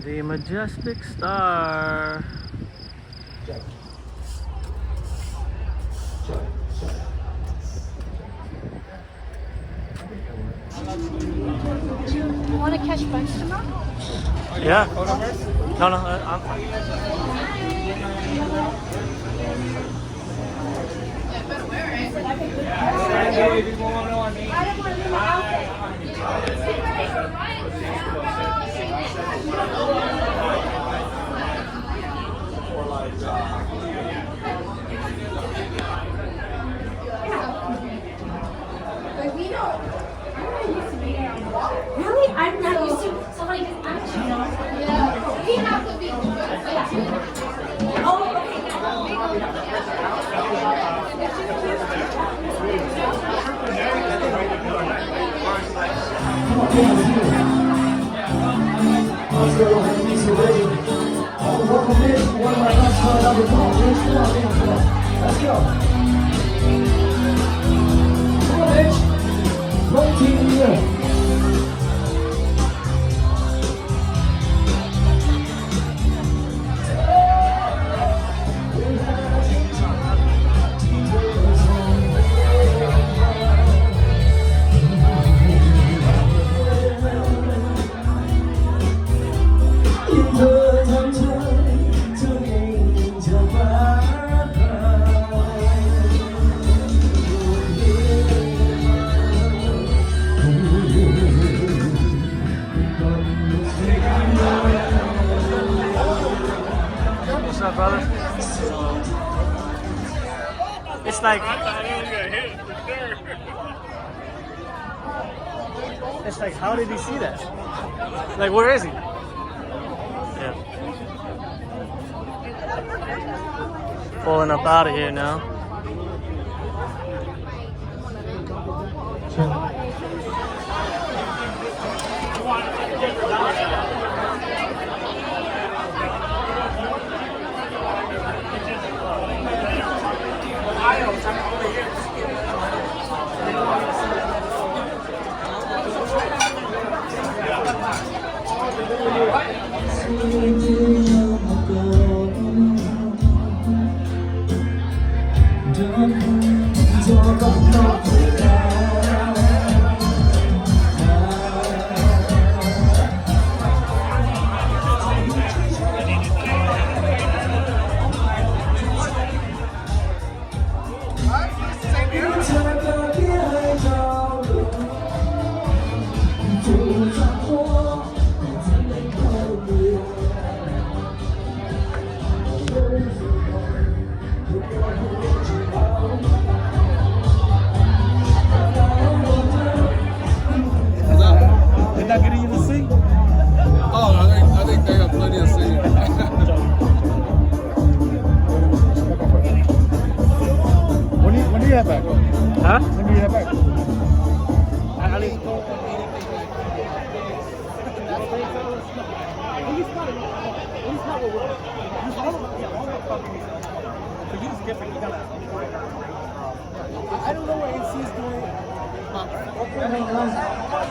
The Majestic Star. You want to catch bunch tomorrow? Yeah. No, I'm fine. Really? I'm not used to somebody gets action. Yeah. He has to be. Oh, Let's go. Come on, Mitch. Roll team here. What's up, brother? It's like how did he see that? Like, where is he? Yeah. Pulling up out of here now. Huh? When do you get back? I leave. I don't know what AC is doing.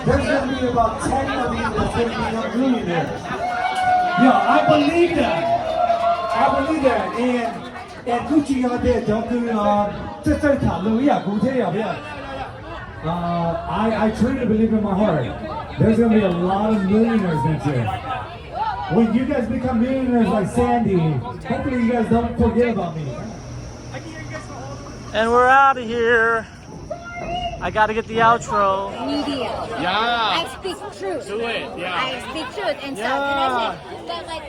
There's going to be about 10 of these that's going to be young millionaires. Yeah, I believe that. I believe that. And Gucci out there, don't do I truly believe in my heart. There's going to be a lot of millionaires next year. When you guys become millionaires like Sandy, hopefully you guys don't forget about me. And we're out of here. I gotta get the outro. media. Yeah. I speak truth. Do it. Yeah. I speak truth and Yeah. stuff. And that's like,